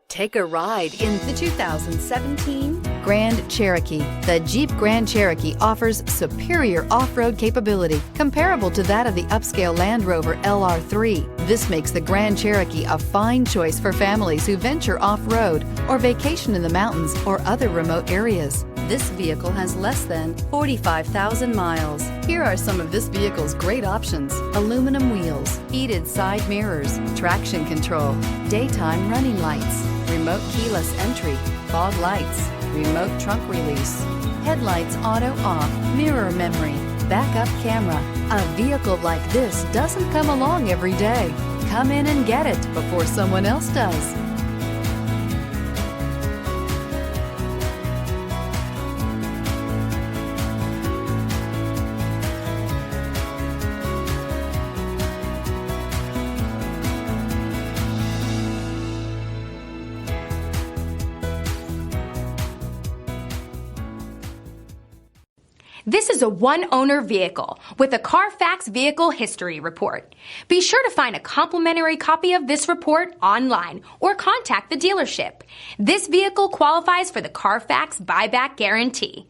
Take a ride in the 2017 Grand Cherokee. The Jeep Grand Cherokee offers superior off-road capability comparable to that of the upscale Land Rover LR3. This makes the Grand Cherokee a fine choice for families who venture off-road or vacation in the mountains or other remote areas. This vehicle has less than 45,000 miles. Here are some of this vehicle's great options: aluminum wheels, heated side mirrors, traction control, daytime running lights, remote keyless entry, fog lights, remote trunk release, headlights auto off, mirror memory, backup camera. A vehicle like this doesn't come along every day. Come in and get it before someone else does. This is a one-owner vehicle with a CARFAX Vehicle History Report. Be sure to find a complimentary copy of this report online or contact the dealership. This vehicle qualifies for the CARFAX Buyback Guarantee.